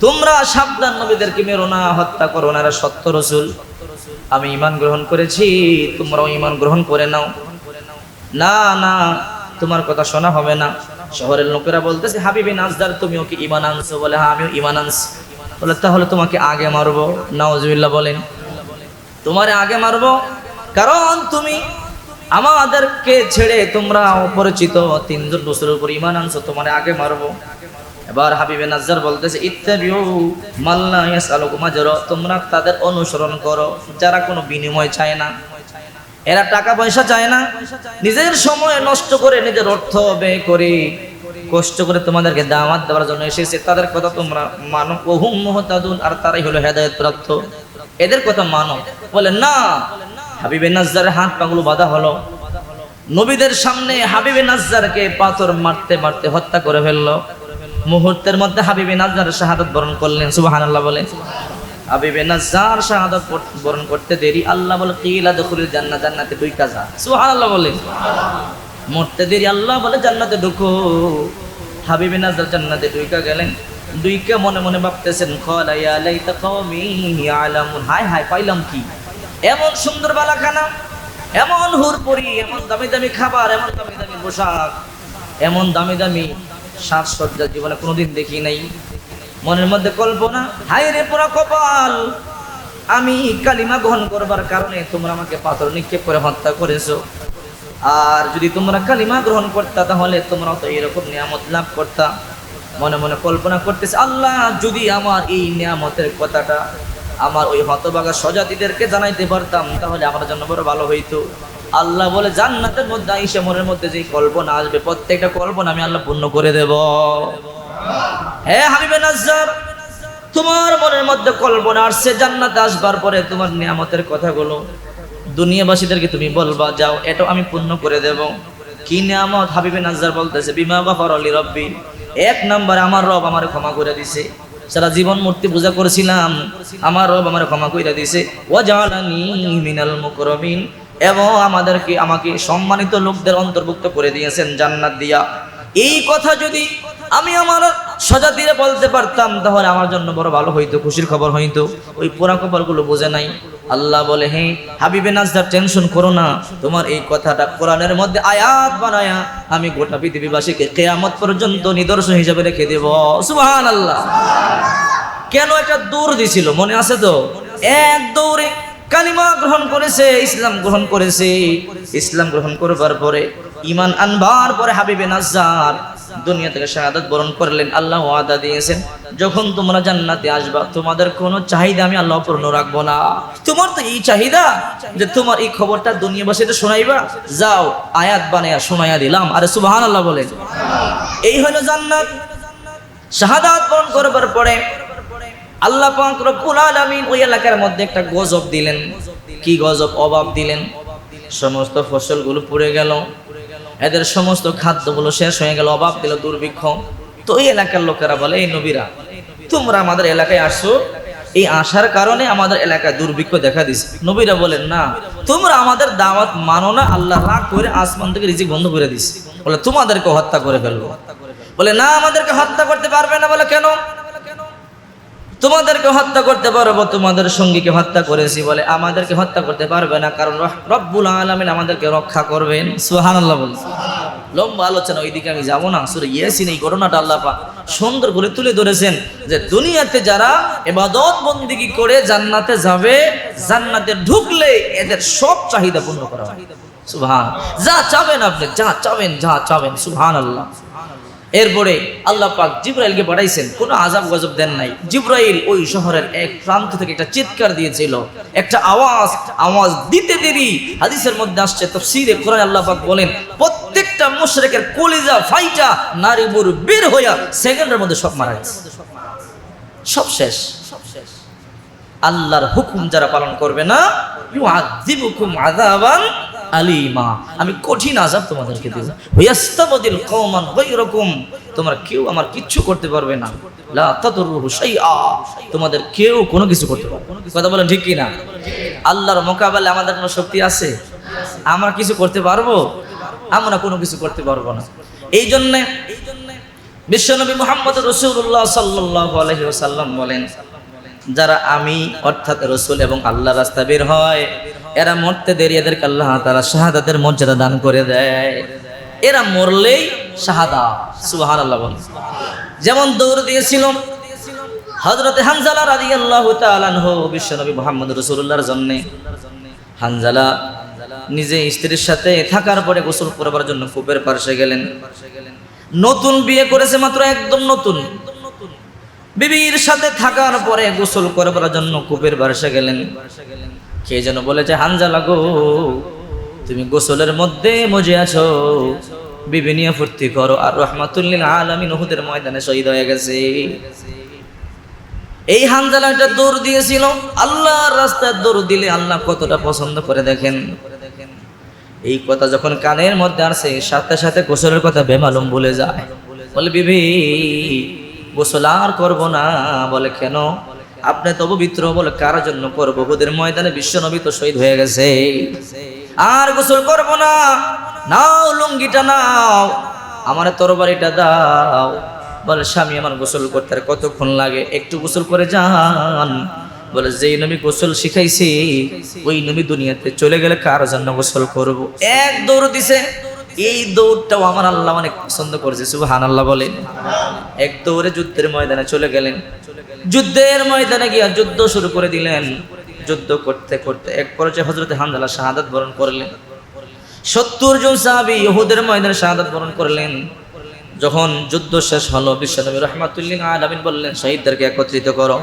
তোমরা সাবধান, নবীদেরকে মেরো না, হত্যা করো না, এরা সত্য রাসূল, আমি ঈমান গ্রহণ করেছি, তোমরাও ঈমান গ্রহণ করে নাও। না না, তোমার কথা শোনা হবে না। শহরের লোকেরা বলতেছে, হাবিবে নাজদার, তুমি ওকে ঈমান আনছো? বলে হ্যাঁ, আমিও ঈমান আনছি। বলে তাহলে তোমাকে আগে মারবো। নাউজুবিল্লাহ বলেন, তোমারে আগে মারবো, কারণ তুমি আমাদেরকে ছেড়ে তোমরা অপরিচিত তিনজন রাসূলের উপর ঈমান আনছো, তোমারে আগে মারবো। এবার হাবিবে নাজ্জার বলতেছে, ইত্তাবিউ মাল্লা ইয়াসআলুকুম আজরা, তোমরা তাদের অনুসরণ করো যারা কোনো বিনিময় চায় না। এরা টাকা পয়সা চায় না, নিজের সময় নষ্ট করে, নিজের অর্থ ব্যয় করে, কষ্ট করে তোমাদেরকে দাওয়াত দেওয়ার জন্য এসেছে। তাদের কথা তোমরা মানো, ওহুম মুহতাদুন, আর তারাই হলো হেদায়েত প্রাপ্ত, এদের কথা মানো। বলে না। হাবিবে নাজ্জারের হাত পাগুলো বাঁধা হলো। নবীদের সামনে হাবিবে নাজ্জারকে পাথর মারতে মারতে হত্যা করে ফেললো। মুহূর্তের মধ্যে হাবিবে নাজ্জার শাহাদাত বরণ করলেন। সুবহানাল্লাহ বলেন। হাবিবে নাজ্জার শাহাদাত বরণ করতে দেরি, আল্লাহ বলে কিলা দুখুলিল জান্নাহ, জান্নাতে ঢুকা যা। সুবহানাল্লাহ বলেন। মরতে দেরি, আল্লাহ বলে জান্নাতে ঢুকো। হাবিবে নাজ্জার জান্নাতে ঢুকা গেলেন। দুইকে মনে মনে ভাবতেছেন, ক্বালা ইয়া লাইতা কওমি ইয়ালামুন, হায় হায় পাইলাম কি, এমন সুন্দর বালাখানা, এমন হুরপরি, এমন দামি দামি খাবার, এমন দামি দামি পোশাক, এমন দামি দামি সাজসজ্জা জীবনে কোনোদিন দেখি নাই। মনের মধ্যে কল্পনা, হায় রে পোড়া কপাল, আমি কালিমা গ্রহণ করবার কারণে তোমরা আমাকে পাথর নিক্ষেপ করে হত্যা করেছো। আর যদি তোমরা কালিমা গ্রহণ করতা তাহলে তোমরা তো এরকম নিয়ামত লাভ করতা। মনে মনে কল্পনা করতেছে, আল্লাহ যদি আমার এই নিয়ামতের কথাটা আমার ওই হতভাগা স্বজাতিদেরকে জানাইতে পারতাম তাহলে আমার জন্য বড় ভালো হইতো। আল্লাহ বলে, জান্নাতের মধ্যে আইসা মনের মধ্যে যে কল্পনা আসবে, প্রত্যেকটা কল্পনা আমি আল্লাহ পূর্ণ করে দেব। হে হাবিবে নাজ্জার, তোমার মনের মধ্যে কল্পনা আসছে, জান্নাতে আসবার পরে তোমার নিয়ামতের কথাগুলো দুনিয়াবাসীদেরকে তুমি বলবা, যাও এটা আমি পূর্ণ করে দেব। কি নিয়ামত? হাবিবে নাজ্জার বলতেছে, বিমা গাফারা লি রাব্বি, এক নাম্বার আমার রব আমারে ক্ষমা করে দিছে। সারা জীবন মূর্তি পূজা করেছিলাম, আমার রব আমারে ক্ষমা করে দিছে। ওয়া জাআলানি মিনাল মুকরামিন, এবং আমাকে সম্মানিত লোকদের অন্তর্ভুক্ত করে দিয়েছেন জান্নাত দিয়া। এই কথা যদি আমি আমার স্বজাতিরে বলতে পারতাম তাহলে আমার জন্য বড় ভালো হইতো, খুশির খবর হইতো। ওই পোড়া খবরগুলো বোঝে নাই। আল্লাহ বলে, হে হাবিবে নাজদার, টেনশন করো না, তোমার এই কথাটা কোরআনের মধ্যে আয়াত বানায়া আমি গোটা পৃথিবীবাসীকে কিয়ামত পর্যন্ত নিদর্শন হিসেবে রেখে দেব। সুবহানাল্লাহ। কেন একটা দৌড় দিছিল মনে আছে তো? এক দৌড়ে কালিমা গ্রহণ করেছে, ইসলাম গ্রহণ করেছে। ইসলাম গ্রহণ করবার পরে, ঈমান আনবার পরে হাবিবে নাজ্জার দুনিয়া থেকে শাহাদাত বরণ করলেন। আল্লাহ ওয়াদা দিয়েছেন, যখন তোমরা জান্নাতে আসবা তোমাদের কোনো চাহিদা আমি আল্লাহ পূর্ণ রাখবো না। তোমার তো এই চাহিদা যে তোমার এই খবরটা দুনিয়াবাসীতে শোনাইবা, যাও আয়াত বানায়া শোনাইয়া দিলাম। আরে সুবহানাল্লাহ বলেন। এই হলো জান্নাত। শাহাদাত বরণ করবার পরে আল্লাহ পাক রব্বুল আলামিন ওই এলাকার মধ্যে একটা গজব দিলেন। কি গজব? অভাব দিলেন। সমস্ত ফসলগুলো পুড়ে গেল, এদের সমস্ত খাদ্যগুলো শেষ হয়ে গেল, অভাব দিল, দুর্ভিক্ষ। তো এই এলাকার লোকেরা বলে, এই নবীরা তোমরা আমাদের এলাকায় আসছো, এই আশার কারণে আমাদের এলাকায় দুর্ভিক্ষ দেখা দিছে। নবীরা বলেন না, তোমরা আমাদের দাওয়াত মানো না, আল্লাহ রাগ করে আসমান থেকে রিজিক বন্ধ করে দিছে, বলে তোমাদেরকে হত্যা করে ফেলবো। বলে না, আমাদেরকে হত্যা করতে পারবে না। বলে কেন? তোমাদেরকে হত্যা করতে পারবো, তোমাদের সঙ্গীকে হত্যা করেছি। বলে আমাদেরকে হত্যা করতে পারবে না, কারণ রব্বুল আলামিন আমাদেরকে রক্ষা করবেন। সুবহানাল্লাহ বল। লম্বা আলোচনা, ওইদিকে আমি যাবো না। সূরা ইয়াসিন এই ঘটনাটা আল্লাহ পাক সুন্দর করে তুলে ধরেছেন যে দুনিয়াতে যারা ইবাদত বন্দেগী করে জান্নাতে যাবে, জান্নাতে ঢুকলে এদের সব চাহিদা পূর্ণ করা হবে। সুবহান, যা চাবেন আপনি, যা চাবেন। সুবহানাল্লাহ। এরপরে আল্লাহ পাক জিবরাইলকে পাঠাইছেন, কোনো আযাব গজব দেন নাই। জিবরাইল ওই শহরের এক প্রান্ত থেকে একটা চিৎকার দিয়েছিল, একটা আওয়াজ দিতে দেরি হাদিসের মধ্যে আসছে, তাফসীরে কোরআন আল্লাহ পাক বলেন প্রত্যেকটা মুশরিকের কলিজা ফাইটা নারী বুড়ো বের হইয়া সেকেন্ডের মধ্যে সব মারা গেছে, সব শেষ। আল্লাহর হুকুম যারা পালন করবে না, ইউআযিবুকুম আযাবান আলিমা, আমি কঠিন আযাব তোমাদেরকে দেব। ওয়াস্তাবদিল কওমান গায়রাকুম, তোমরা কেউ আমার কিচ্ছু করতে পারবে না। লা তাদুরুহু শাইআ, তোমাদের কেউ কোনো কিছু করতে পারবে না। কথা বলেন ঠিক কি না? আল্লাহর মোকাবেলায় আমাদের কোনো শক্তি আছে? আমরা কিছু করতে পারবো? আমরা কোনো কিছু করতে পারবো না। এই জন্য বিশ্বনবী মুহাম্মদ রাসূলুল্লাহ সাল্লাল্লাহু আলাইহি ওয়াসাল্লাম বলেন, যারা আমি অর্থাৎ রাসূল এবং আল্লাহর রাস্তায় বের হয়, এরা মরতে দেরি, এদেরকে আল্লাহ তাআলা শাহাদাতের মর্যাদা দান করে দেয়। এরা মরলেই শাহাদাত। সুবহানাল্লাহ বলেন। যেমন দৌড় দিয়েছিল হযরতে হানজালা রাদিয়াল্লাহু তাআলা আনহু বিশ্বনবী মুহাম্মদ রাসূলুল্লাহর জন্য। হানজালা নিজে স্ত্রীর সাথে থাকার পরে গোসল করবার জন্য কূপের পাশে গেলেন। নতুন বিয়ে করেছে মাত্র, একদম নতুন। বিবির সাথে থাকার পরে গোসল করবার জন্য কূপের পাশে গেলেন। কে যেন বলেছে, হানজালা গো, তুমি গোসলের মধ্যে মজে আছো, বিবি নিয়ে ফুর্তি করো। আর রাহমাতুল লিল আলামিন উহুদের ময়দানে শহীদ হয়ে গেছে। এই হানজালা একটা দৌড় দিয়েছিল। আল্লাহর রাস্তায় দৌড় দিলে আল্লাহ কতটা পছন্দ করে দেখেন। এই কথা যখন কানের মধ্যে আসে, সাথে সাথে গোসলের কথা বেমালুম ভুলে যায়। বলে, বিবি গোসল আর করবো না। বলে কেন? আপনি তো পবিত্র। বলে কার জন্য করবো? উহুদের ময়দানে বিশ্বনবী তো শহীদ হয়ে গেছে, আর গোসল করবো না। নাও লুঙ্গিটা নাও, আমার তরবারিটা দাও। বলে স্বামী, আমার গোসল করতে আর কতক্ষণ লাগে? একটু গোসল করে যান। বলে যেই নবী গোসল শিখাইছি ওই নবী দুনিয়াতে চলে গেলে কার জন্য গোসল করব? এক দৌড় দিছে। এই দৌড়টাও আমার আল্লাহ অনেক পছন্দ করেছে। সুবহানাল্লাহ বলেন। এক দৌড়ে যুদ্ধের ময়দানে চলে গেলেন। যুদ্ধের ময়দানে গিয়া যুদ্ধ শুরু করে দিলেন। যুদ্ধ করতে করতে এক পর্যায়ে হযরতে হানজালা শাহাদাত বরণ করলেন। 70 জন সাহাবী উহুদের ময়দানে শাহাদাত বরণ করলেন। যখন যুদ্ধ শেষ হলো, বিশ্বনবী রাহমাতুল লিল আলামিন বললেন, শহীদদেরকে একত্রিত করো,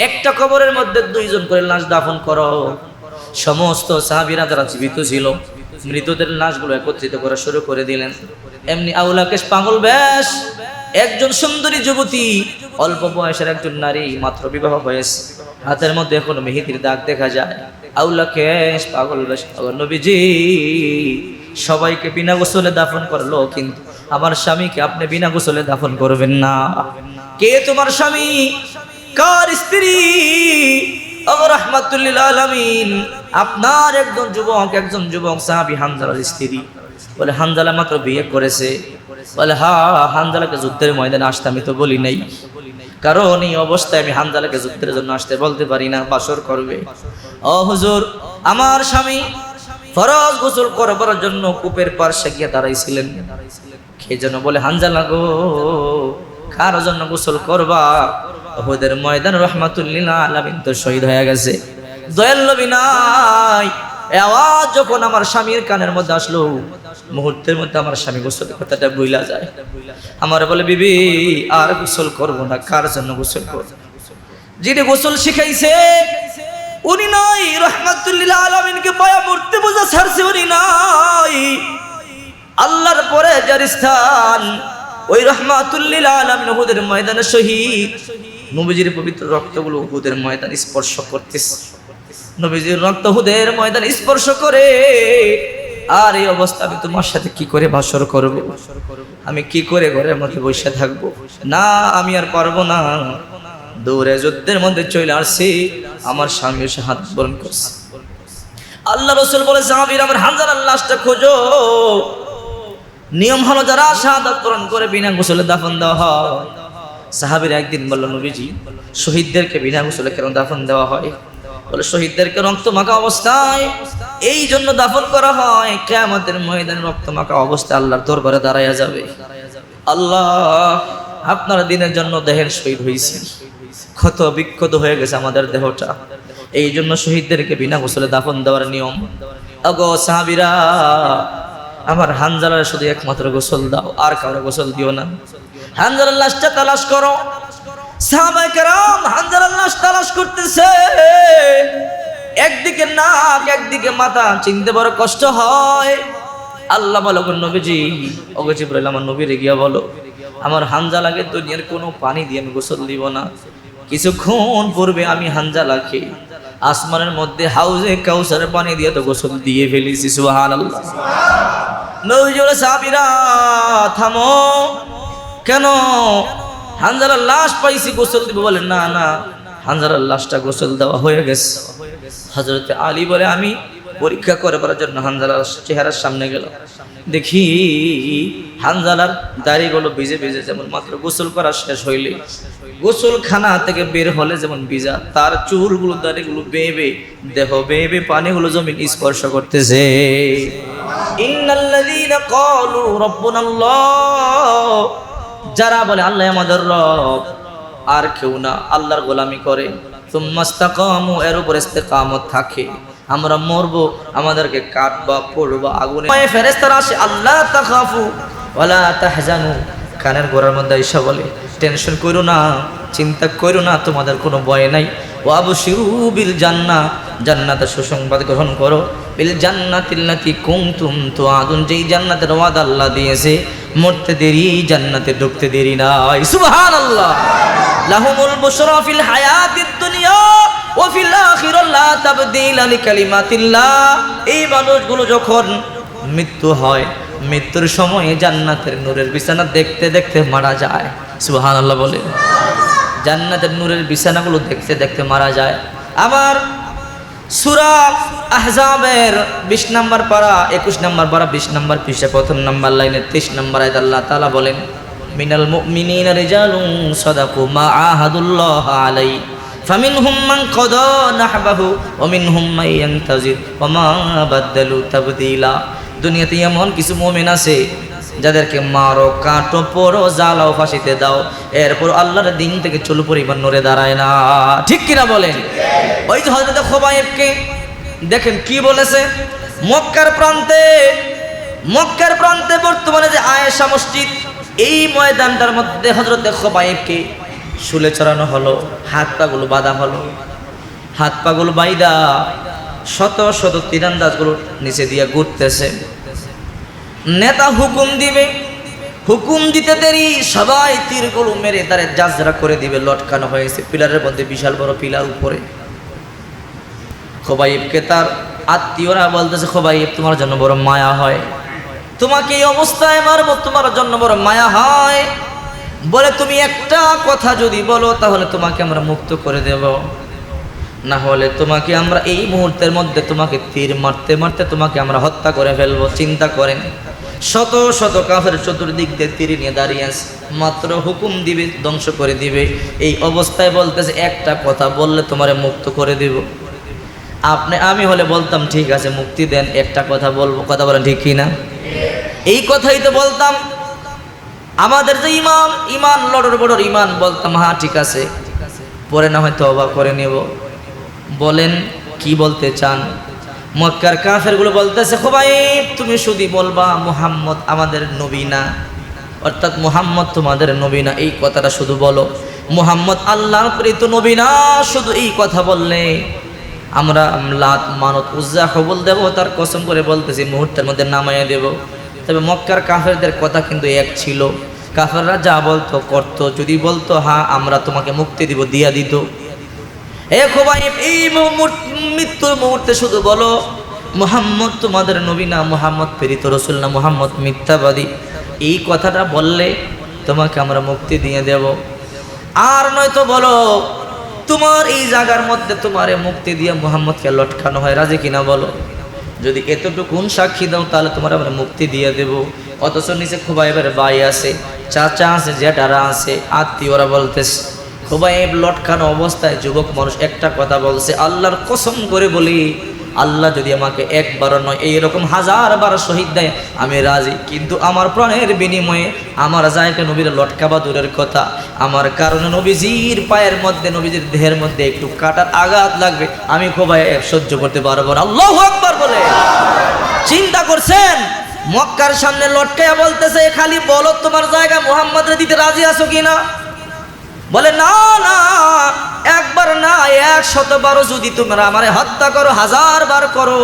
একটা কবরের মধ্যে 2 জন করে লাশ দাফন করো। সমস্ত সাহাবীরা যারা জীবিত ছিল মৃতদের লাশগুলো একত্রিত করা শুরু করে দিলেন। এমনি আউলাকেশ পাগল বেশ একজন সুন্দরী যুবতী, অল্প বয়সের একজন নারী, মাত্র বিবাহ হয়েছে, হাতের মধ্যে এখন মেহেদির দাগ দেখা যায়। আউলাকেশ পাগল বেশ, নবীজি সবাইকে বিনা গোসলে দাফন করলো, কিন্তু আমার স্বামীকে আপনি বিনা গোসলে দাফন করবেন না। কে তোমার স্বামী? কার স্ত্রী? রাহমাতুল লিল আলামিন আপনার একজন যুবক সাহাবী হানজালার স্ত্রী। বলে হানজালা মাত্র বিয়ে করেছে। বলে হ্যাঁ, হানজালাকে যুদ্ধের ময়দানে আসতে আমি তো বলি নাই, কারণ এই অবস্থায় আমি হানজালাকে যুদ্ধের জন্য আসতে বলতে পারি না, বাসর করবে। ও হুজুর, আমার স্বামী ফরজ গোসল করবার জন্য কূপের পাশে গিয়ে দাঁড়াইছিলেন। কে যেন বলে, হানজালা গো, কার জন্য গোসল করবা? উহুদের ময়দান রাহমাতুল লিল আলামিন তো শহীদ হয়ে গেছে, দয়াল নবী নাই। আওয়াজ যখন আমার স্বামীর কানের মধ্যে আসলো, মুহূর্তের মধ্যে আমার স্বামী গোসলের কথাটা ভুলা যায়। আমার বলে, বিবি আর গোসল করবো না। কার জন্য গোসল করব? যিনি গোসল শিখাইছে উনি নাই। রাহমাতুল লিল আলামিনকে পায়া মরতে বোঝা ছাড়ছে উনি নাই। আল্লাহর পরে যার স্থান, ওই রাহমাতুল লিল আলামিন উহুদের ময়দানে শহীদ। নবীজির পবিত্র রক্তগুলো উহুদের ময়দান স্পর্শ করতেছে। নবীজির রক্ত উহুদের ময়দান স্পর্শ করে। আর এই অবস্থা আমি তোমার সাথে কি করে বাসর করব? আমি কি করে ঘরের মধ্যে বসে থাকবো? না, আমি আর পারবো না। দৌড়ে যুদ্ধের মধ্যে চলে আসছি, আমার স্বামী শাহাদাত বরণ করছে। আল্লাহ রাসূল বলে, সাহাবীরা আমার হানজালার লাশটা খোঁজো। নিয়ম হলো যারা শাহাদাত বরণ করে বিনা গোসলে দাফন দেওয়া হয়। সাহাবীরা একদিন বলল, নবীজি শহীদদেরকে বিনা গোসলে কেন দাফন দেওয়া হয়? বলে, শহীদদেরকে রক্ত মাখা অবস্থায় এই জন্য দাফন করা হয়, কিয়ামতের ময়দানে রক্ত মাখা অবস্থায় আল্লাহর দরবারে দাঁড়ায়া যাবে। আল্লাহ, আপনার দিনের জন্য দেহের শহীদ হয়েছি, ক্ষত বিক্ষত হয়ে গেছে আমাদের দেহটা, এই জন্য শহীদদেরকে বিনা গোসলে দাফন দেওয়ার নিয়ম। আগো সাহাবীরা, আমার হানজালার শুধু একমাত্র গোসল দাও, আর কারো গোসল দিও না। হানজালার লাশটা তালাশ করো। সাহাবায়ে কেরাম হানজালার লাশ তালাশ করতেছে, একদিকে নাক একদিকে মাথা, চিনতে বড় কষ্ট হয়। আল্লাহ বলো, নবীজি, ওগো জিবরাইল, আমার নবীরে গিয়া বলো আমার হানজালাকে দুনিয়ার কোনো পানি দিয়ে আমি গোসল দিব না, কিছুক্ষণ পূর্বে আমি হানজালাকে আসমানের মধ্যে হাউজে কাউসারের পানি দিয়ে তো গোসল দিয়ে ফেলেছি। সুবহানাল্লাহ। নবীজি বলে, সাহাবীরা থামো, কেন? হানজালার লাশ পাইছি, গোসল দিব। বলে, না না, হানজালার লাশটা গোসল দেওয়া হয়ে গেছে। হযরত আলী বলে, আমি পরীক্ষা করার জন্য হানজালার চেহারার সামনে গেল, দেখি হানজালার দাড়িগুলো ভিজে ভিজে, যেমন মাত্র গোসল করা শেষ হইলে গোসলখানা থেকে বের হলে যেমন ভিজা, তার চুলগুলো দাড়িগুলো বেয়ে দেহ বেয়ে পানিগুলো জমিন স্পর্শ করতেছে। ইন্নাল্লাযীনা ক্বালু রাব্বুনাল্লাহ, যারা বলে আল্লাহ আমাদের রব, আর কেউ না, আল্লাহর গোলামি করে, সুম্মাস্তাকামু, এর উপর ইস্তেকামত থাকে, আমরা মরবো, আমাদেরকে কাটবা, পড়বা আগুনে। ফেরেশতারা আসে, আল্লাহ তাখাফু ওয়ালা তাহজানু, কানের গোড়ার মধ্যে এসে বলে, টেনশন করো না, চিন্তা করো না, তোমাদের কোনো ভয় নাই। ওয়াবশিরু বিল জান্নাহ, জান্নাতের সুসংবাদ গ্রহণ করো। বিল জান্নাতিল্লাতী কুনতুম তুআদুন, যেই জান্নাতের ওয়াদা আল্লাহ দিয়েছে, মরতে দেরি, জান্নাতে ঢুকতে দেরি নাই। সুবহানাল্লাহ। লাহুমুল বুশরা ফিল হায়াতিদ দুনিয়া ওয়া ফিল আখিরাতি লা তাবদীলা লিকালিমাতিল্লাহ। এই মানুষগুলো যখন মৃত্যু হয়, মৃত্যুর সময়ে জান্নাতের নূরের বিছানা দেখতে দেখতে মারা যায়। সুবহানাল্লাহ বলে, জান্নাতের নূরের বিছানাগুলো দেখতে দেখতে মারা যায়। আমার সূরা আহজাবের 20 নম্বর পারা, 21 নম্বর পারা, 20 নম্বর পৃষ্ঠা, প্রথম নম্বর লাইনে 23 নম্বর আয়াত আল্লাহ তাআলা বলেন, মিনাল মুমিনিনা রিজালুন সাদাকু মা আহাদুল্লাহ আলাইহি ফামিনহুম মান কাদা নাহবাহু ওয়া মিনহুম মান ইয়ানতাজির ওয়া মা বাদদালু তাবদীলা। দুনিয়াতে এমন কিছু মুমিন আছে যাদেরকে মারো, কাটো, পড়ো, জ্বালাও, ফাঁসিতে দাও, এরপর আল্লাহর দিন থেকে চুল পরিমাণ নড়ে দাঁড়ায় না। ঠিক কিনা বলেন? ওই যে হযরত খুবাইবকে দেখেন কি বলেছে, মক্কার প্রান্তে বর্তমানে যে আয়েশা মসজিদ, এই ময়দানটার মধ্যে হযরত খুবাইবকে শুলে চড়ানো হলো, হাত পাগুলো বাঁধা হলো, হাত পাগুলো বাইদা শত শত তীরন্দাজগুলো নিচে দিয়ে ঘুরতেছে। নেতা হুকুম দিবে, হুকুম দিতে দেরি সবাই তীরগুলো মেরে তারে জাজরা করে দিবে। লটকানো হয়েছে পিলারের মধ্যে, বিশাল বড় পিলার উপরে। খুবাইবকে তার আত্মীয়রা বলতেছে, খুবাইব তোমার জন্য বড় মায়া হয়, তোমাকে এই অবস্থায় মারবো, তোমার জন্য বড় মায়া হয়। বলে, তুমি একটা কথা যদি বলো তাহলে তোমাকে আমরা মুক্ত করে দেব, না হলে তোমাকে আমরা এই মুহূর্তের মধ্যে তোমাকে তীর মারতে মারতে তোমাকে আমরা হত্যা করে ফেলবো। চিন্তা করেন, শত শত কাফের চতুর্দিক দিয়ে তীর নিয়ে দাঁড়িয়ে আছে, মাত্র হুকুম দিবে, ধ্বংস করে দিবে। এই অবস্থায় বলতেছে, একটা কথা বললে তোমারে মুক্ত করে দেব। আমি হলে বলতাম, ঠিক আছে মুক্তি দেন, একটা কথা বলবো। কথা বলেন ঠিক কিনা? এই কথাই তো বলতাম। আমাদের যে ইমান লড়র বড়র ইমান, বলতাম হ্যাঁ ঠিক আছে, পরে না হয় তওবা করে নেব। বলেন কি বলতে চান? মক্কার কাফেরগুলো বলতেছে, খুবাইব তুমি শুধু বলবা মুহাম্মদ আমাদের নবী না, অর্থাৎ মুহাম্মদ তোমাদের নবী না, এই কথাটা শুধু বলো। মুহাম্মদ আল্লাহর প্রেরিত নবী না, শুধু এই কথা বললে আমরা লাত মানত উজ্জা হবল দেবতার কসম করে বলতেছি মুহূর্তের মধ্যে নামাইয়া দেব। তবে মক্কার কাফেরদের কথা কিন্তু এক ছিল, কাফেররা যা বলতো করতো। যদি বলতো হ্যাঁ আমরা তোমাকে মুক্তি দিব, দিয়া দিত। এ খুবাইব এই মৃত্যুর মুহূর্তে শুধু বলো মুহাম্মদ তোমাদের নবী না, মুহাম্মদ প্রেরিত রাসূল না, মুহাম্মদ মিথ্যাবাদী। এই কথাটা বললে তোমাকে আমরা মুক্তি দিয়ে দেব। আর নয়তো বলো তোমার এই জায়গার মধ্যে তোমারে মুক্তি দিয়ে মুহাম্মদকে লটকানো হয়, রাজি কিনা বলো? যদি এতটুকুন সাক্ষী দাও তাহলে তোমার আমরা মুক্তি দিয়ে দেব। অথচ নিচে খুবাইবের ভাই আছে, চাচা আছে, জেঠারা আছে, আত্মীয়রা বলতেছে। খুবাইব লটকানো অবস্থায় যুবক মানুষ একটা কথা বলছে, আল্লাহর কসম করে বলি, আল্লাহ যদি আমাকে একবার নয় এইরকম 1000 বার শহীদ দেয় আমি রাজি, কিন্তু আমার প্রাণের বিনিময়ে আমার জায়গা নবীর লটকাবা দূরের কথা, আমার কারণে নবীজির পায়ের মধ্যে, নবীজির দেহের মধ্যে একটু কাটার আঘাত লাগবে, আমি খুবাইব সহ্য করতে পারবো না। আল্লাহু আকবার বলে চিন্তা করছেন? মক্কার সামনে লটকায়া বলতেছে, খালি বলো তোমার জায়গা মুহাম্মদরে দিতে রাজি আছো কিনা? বলে না না, একবার না 100 বারও যদি তোমরা আমারে হত্যা করো, 1000 বার করো,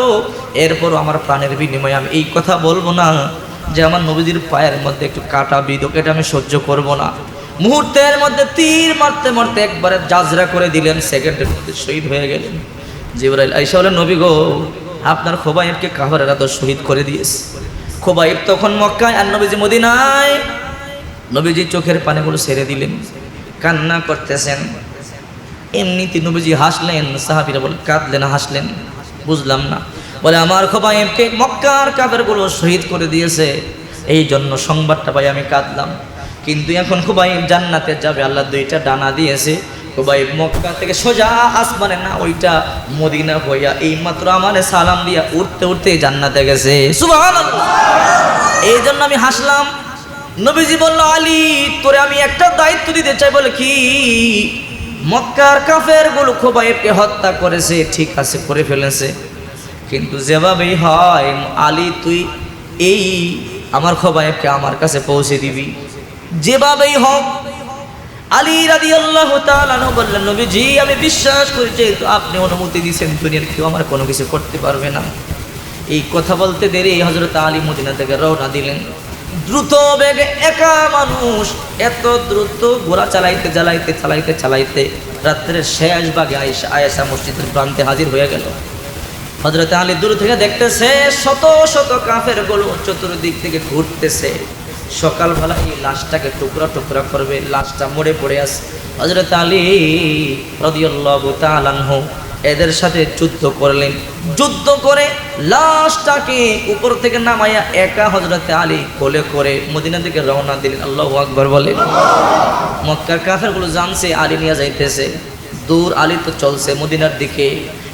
এরপরও আমার প্রাণের বিনিময়ে আমি এই কথা বলবো না যে আমার নবীজির পায়ের মধ্যে একটু কাটা বিঁধুক, এটা আমি সহ্য করব না। মুহূর্তের মধ্যে তীর মারতে মারতে একবারে জাজরা করে দিলেন, সেকেন্ডের মধ্যে শহীদ হয়ে গেলেন। জিবরাইল আইসা বলেন, নবী গো, আপনার খুবাইবকে কাফেররা তো শহীদ করে দিয়েছে। খুবাইব তখন মক্কায় আর নবীজি মদিনায়। নবীজি চোখের পানিগুলো ছেড়ে দিলেন, কান্না করতেছেন। এমনিতে নবীজি হাসলেন, সাহাবীরা বলে কাঁদলেন, হাসলেন, বুঝলাম না। বলে আমার খুবাইবকে মক্কার কাফেরগুলো শহীদ করে দিয়েছে, এই জন্য সংবাদটা পাই আমি কাঁদলাম। কিন্তু এখন খুবাইব জান্নাতে যাবে, আল্লাহ 2টা ডানা দিয়েছে। খুবাইব মক্কা থেকে সোজা আসমানে না, ওইটা মদিনা হইয়া এইমাত্র আমারে সালাম দিয়া উঠতে উঠতে জান্নাতে গেছে। সুবহানাল্লাহ। এই জন্য আমি হাসলাম। নবীজি বলল, আলী তোরে আমি একটা দায়িত্ব দিতে চাই। বলে কি? মক্কার কাফেরগুলো খুবাইবকে হত্যা করেছে, ঠিক আছে করে ফেলেছে, কিন্তু যেভাবেই হয় আলী তুই এই আমার খুবাইবকে আমার কাছে পৌঁছে দিবি, যেভাবেই হোক। আলী রাদিয়াল্লাহু তাআলা আনহু বললেন, নবীজি আমি বিশ্বাস করি যে আপনি অনুমতি দিয়েছেন, দুনিয়ার কেউ আমার কোনো কিছু করতে পারবে না। এই কথা বলতে দেরি হযরত আলী মদিনা থেকে রওনা দিলেন। দ্রুত বেগে, একা মানুষ, এত দ্রুত ঘোড়া চালাইতে চালাইতে চালাইতে চালাইতে রাত্রের শেষ ভাগে আয়েশা মসজিদের প্রান্তে হাজির হয়ে গেল। হযরত আলী দূর থেকে দেখতেছে শত শত কাফেরগুলো চতুর্দিক থেকে ঘুরতেছে। সকালবেলা এই লাশটাকে টুকরা টুকরা করবে, লাশটা মরে পড়ে আছে। হযরত আলী রাদিয়াল্লাহু তাআলা আনহু এদের সাথে যুদ্ধ করলেন। যুদ্ধ করে লাশটাকে উপর থেকে নামাইয়া একা হযরত আলী কোলে করে মদিনা থেকে রওনা দিলেন। আল্লাহু আকবার বলে। মক্কার কাফেরগুলো জানছে আলী নিয়ে যাইতেছে, দূর আলী তো চলছে মদিনার দিকে।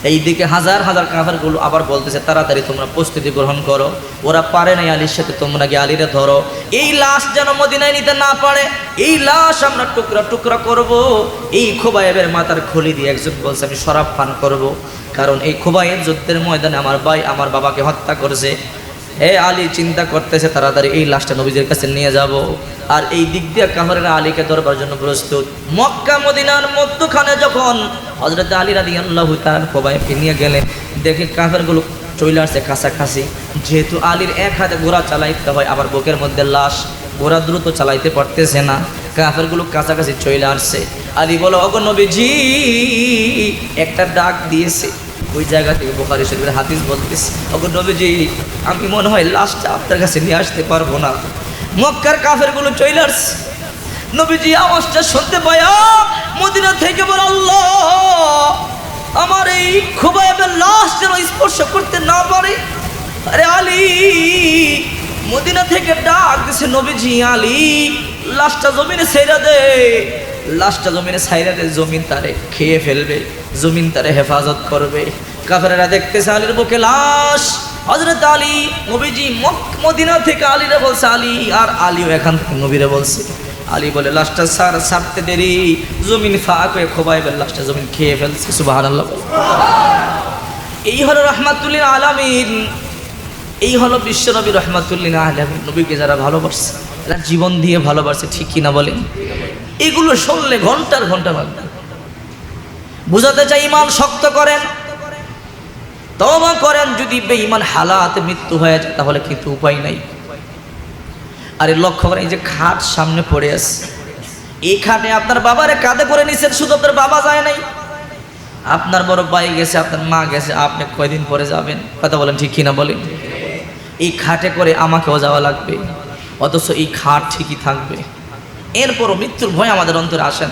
এই দিকে হাজার হাজার কাফেরগুলো আবার বলতেছে, তাড়াতাড়ি তোমরা প্রস্তুতি গ্রহণ করো, ওরা পারে নাই আলীর সাথে, তোমরা গিয়ে আলীরে ধরো, এই লাশ যেন মদিনায় নিতে না পারে, এই লাশ আমরা টুকরা টুকরা করব। এই খুবাইবের মাথার খুলি দিয়ে একজন বলছে আমি শরাব পান করব, কারণ এই খুবাইব যুদ্ধের ময়দানে আমার ভাই আমার বাবাকে হত্যা করেছে। হে আলী চিন্তা করতেছে তাড়াতাড়ি এই লাশটা নবীজির কাছে নিয়ে যাব। আর এই দিক দিয়ে কাফেররা আলীকে ধরবার জন্য প্রস্তুত। মক্কা মদিনার মধ্যখানে যখন হযরত আলী রাদিয়াল্লাহু তাআলা খুবাইবকে নিয়ে গেলেন, দেখে কাফেরগুলো চলে আসছে কাছাকাছি। যেহেতু আলীর এক হাতে ঘোড়া চালাইতে হয়, আবার বুকের মধ্যে লাশ, ঘোড়া দ্রুত চালাইতে পারতেছে না, কাফেরগুলো কাছাকাছি চলে আসছে। আলী বলো, ওগো নবীজি, একটা ডাক দিয়েছে। ওই জায়গা থেকে বুখারী শরীফের হাদিস বলতেছে, ওগো নবীজি আমি মনে হয় লাশটা আপনার কাছে নিয়ে আসতে পারবো না। মক্কার কাফেরগুলো চলে আসছে। নবীজি আওয়াজটা শুনতে পায়া মদিনা থেকে বলে, আল্লাহ আমার এই খুবাইবের লাশ যেন স্পর্শ করতে না পারে। আরে আলী মদিনা থেকে ডাক দিছে, নবীজি আলী লাশটা জমিনে ছেড়ে দে, লাশটা জমিনে ছাইরা দে, জমিন তারে খেয়ে ফেলবে, জমিন তারে হেফাজত করবে। কাফেরেরা দেখতেছে আলীর বুকে লাশ। হযরত আলী নবীজি মদিনা থেকে আলীরে বলছে আলী, আর আলীও এখান থেকে নবীরে বলছে। আলী বলে লাশটা ছাড়তে দেরি, জমিন ফাঁক হয়ে খুবাইবের লাশটা জমিন খেয়ে ফেলছে। সুবহানাল্লাহ। এই হলো রাহমাতুল্লিল আলামিন, এই হলো বিশ্বনবী রাহমাতুল্লিল আলামিন। নবীকে যারা ভালোবাসে, এরা জীবন দিয়ে ভালোবাসে, ঠিক কিনা বলেন? এগুলো শুনলে ঘন্টার ঘন্টা লাগবে। বুঝাতে চাই ঈমান শক্ত করেন, তওবা করেন। যদি বেঈমান হালাতে মৃত্যু হয়ে যায় তাহলে কিন্তু উপায় নাই। আরে লক্ষ্য করেন, এই যে খাট সামনে পড়ে আছে, এই খাটে আপনার বাবারে কাঁধে করে নিছেন, শুধু আপনার বাবা যায় নাই, আপনার বড় ভাই গেছে, আপনার মা গেছে, আপনি কয়দিন পরে যাবেন? কথা বলেন, ঠিক কিনা বলেন? এই খাটে করে আমাকেও যাওয়া লাগবে, অথচ এই খাট ঠিকই থাকবে। এরপরও মৃত্যুর ভয় আমাদের অন্তরে আসে না।